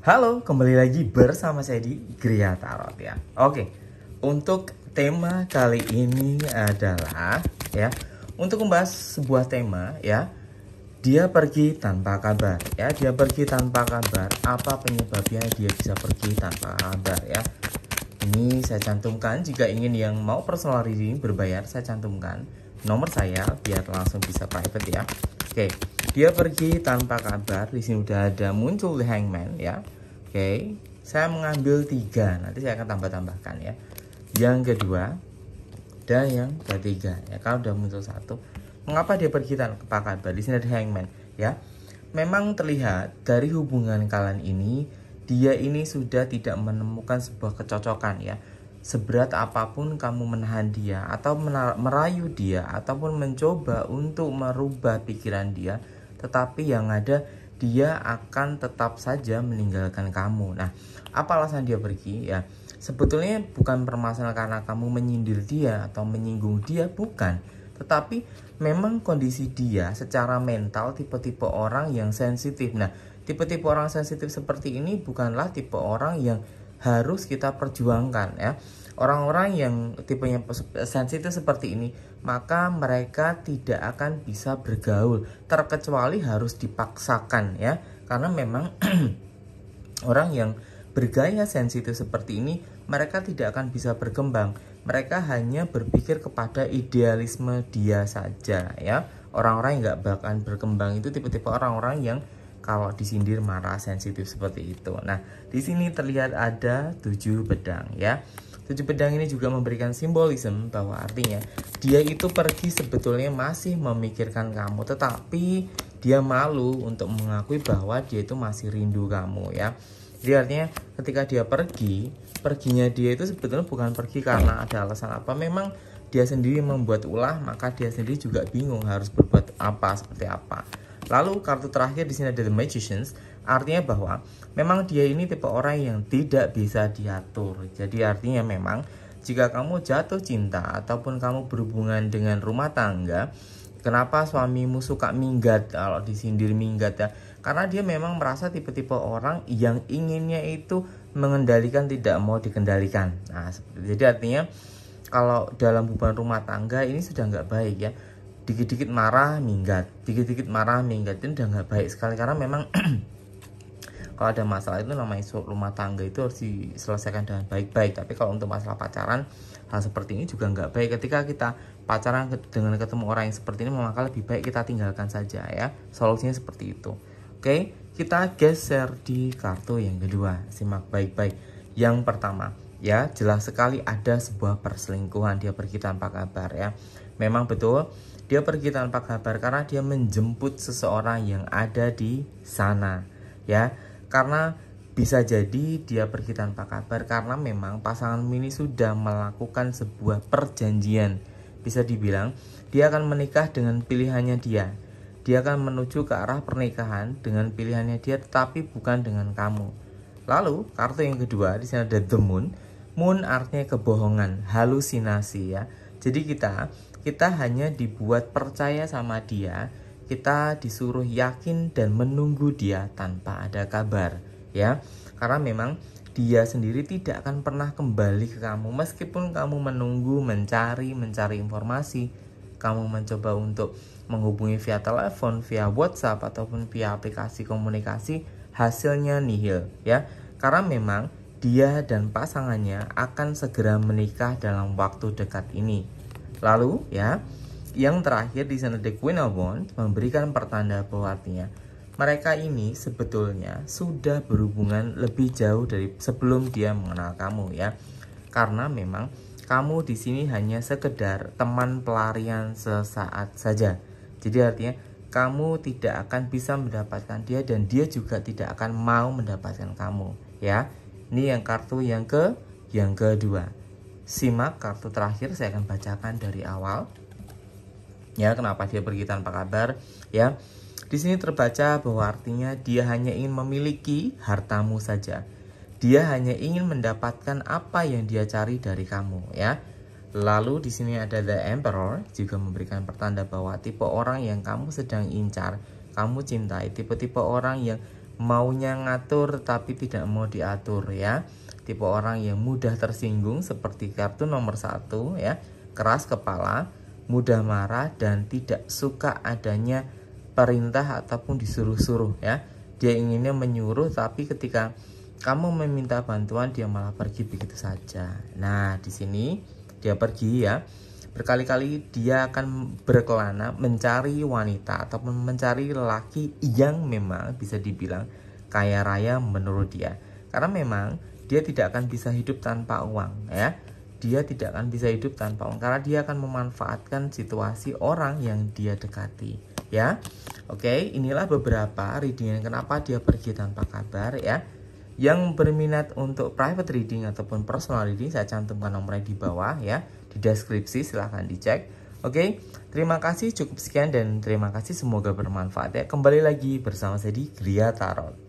Halo, kembali lagi bersama saya di Gria Tarot ya. Oke, untuk tema kali ini adalah ya, untuk membahas sebuah tema ya. Dia pergi tanpa kabar ya, dia pergi tanpa kabar. Apa penyebabnya dia bisa pergi tanpa kabar ya? Ini saya cantumkan, jika ingin yang mau personal reading berbayar, saya cantumkan nomor saya biar langsung bisa private ya. Oke, dia pergi tanpa kabar. Di sini udah ada muncul The Hangman ya. Oke, saya mengambil 3, nanti saya akan tambah-tambahkan ya. Yang kedua dan yang ketiga ya, kalau udah muncul 1, mengapa dia pergi tanpa kabar? Di sini ada Hangman ya. Memang terlihat dari hubungan kalian ini, dia ini sudah tidak menemukan sebuah kecocokan ya. Seberat apapun kamu menahan dia atau merayu dia ataupun mencoba untuk merubah pikiran dia, tetapi yang ada dia akan tetap saja meninggalkan kamu. Nah, apa alasan dia pergi ya? Sebetulnya bukan permasalahan karena kamu menyindir dia atau menyinggung dia, bukan. Tetapi memang kondisi dia secara mental tipe-tipe orang yang sensitif. Nah, tipe-tipe orang sensitif seperti ini bukanlah tipe orang yang harus kita perjuangkan ya. Orang-orang yang tipenya sensitif seperti ini, maka mereka tidak akan bisa bergaul, terkecuali harus dipaksakan ya. Karena memang orang yang bergaya sensitif seperti ini, mereka tidak akan bisa berkembang. Mereka hanya berpikir kepada idealisme dia saja ya. Orang-orang yang nggak bakalan berkembang itu tipe-tipe orang-orang yang kalau disindir marah, sensitif seperti itu. Nah, di sini terlihat ada 7 pedang ya. 7 pedang ini juga memberikan simbolisme bahwa artinya dia itu pergi sebetulnya masih memikirkan kamu, tetapi dia malu untuk mengakui bahwa dia itu masih rindu kamu ya. Jadi artinya ketika dia perginya dia itu sebetulnya bukan pergi karena ada alasan apa. Memang dia sendiri membuat ulah, maka dia sendiri juga bingung harus berbuat apa, seperti apa. Lalu kartu terakhir di sini ada The Magicians, artinya bahwa memang dia ini tipe orang yang tidak bisa diatur. Jadi artinya memang jika kamu jatuh cinta ataupun kamu berhubungan dengan rumah tangga, kenapa suamimu suka minggat, kalau disindir minggat ya? Karena dia memang merasa tipe-tipe orang yang inginnya itu mengendalikan, tidak mau dikendalikan. Nah, jadi artinya kalau dalam hubungan rumah tangga ini sudah nggak baik ya. Dikit-dikit marah minggat, dikit-dikit marah minggat, itu udah nggak baik sekali. Karena memang kalau ada masalah itu namanya rumah tangga itu harus diselesaikan dengan baik-baik. Tapi kalau untuk masalah pacaran, hal seperti ini juga nggak baik. Ketika kita pacaran dengan ketemu orang yang seperti ini, maka lebih baik kita tinggalkan saja ya. Solusinya seperti itu. Oke, kita geser di kartu yang kedua. Simak baik-baik. Yang pertama ya, jelas sekali ada sebuah perselingkuhan. Dia pergi tanpa kabar ya. Memang betul dia pergi tanpa kabar karena dia menjemput seseorang yang ada di sana ya. Karena bisa jadi dia pergi tanpa kabar karena memang pasangan ini sudah melakukan sebuah perjanjian. Bisa dibilang dia akan menikah dengan pilihannya dia. Dia akan menuju ke arah pernikahan dengan pilihannya dia, tetapi bukan dengan kamu. Lalu kartu yang kedua di sini ada The Moon. Moon artinya kebohongan, halusinasi ya. Jadi kita hanya dibuat percaya sama dia, kita disuruh yakin dan menunggu dia tanpa ada kabar ya. Karena memang dia sendiri tidak akan pernah kembali ke kamu meskipun kamu menunggu, mencari informasi, kamu mencoba untuk menghubungi via telepon, via WhatsApp ataupun via aplikasi komunikasi, hasilnya nihil ya. Karena memang dia dan pasangannya akan segera menikah dalam waktu dekat ini. Lalu ya, yang terakhir di sana The Queen of Wands memberikan pertanda bahwa artinya mereka ini sebetulnya sudah berhubungan lebih jauh dari sebelum dia mengenal kamu ya. Karena memang kamu di sini hanya sekedar teman pelarian sesaat saja. Jadi artinya kamu tidak akan bisa mendapatkan dia dan dia juga tidak akan mau mendapatkan kamu ya. Ini yang kartu yang kedua. Simak kartu terakhir, saya akan bacakan dari awal. Ya, kenapa dia pergi tanpa kabar? Ya, di sini terbaca bahwa artinya dia hanya ingin memiliki hartamu saja. Dia hanya ingin mendapatkan apa yang dia cari dari kamu, ya. Lalu di sini ada The Emperor, juga memberikan pertanda bahwa tipe orang yang kamu sedang incar, kamu cintai, tipe-tipe orang yang maunya ngatur tapi tidak mau diatur ya. Tipe orang yang mudah tersinggung seperti kartu nomor 1 ya, keras kepala, mudah marah dan tidak suka adanya perintah ataupun disuruh-suruh ya. Dia inginnya menyuruh tapi ketika kamu meminta bantuan dia malah pergi begitu saja. Nah, di sini dia pergi ya. Berkali-kali dia akan berkelana mencari wanita ataupun mencari lelaki yang memang bisa dibilang kaya raya menurut dia. Karena memang dia tidak akan bisa hidup tanpa uang ya. Dia tidak akan bisa hidup tanpa uang karena dia akan memanfaatkan situasi orang yang dia dekati ya. Oke, inilah beberapa reading kenapa dia pergi tanpa kabar ya. Yang berminat untuk private reading ataupun personal reading saya cantumkan nomornya di bawah ya, di deskripsi, silahkan dicek. Oke, terima kasih, cukup sekian dan terima kasih, semoga bermanfaat ya. Kembali lagi bersama saya di Gria Tarot.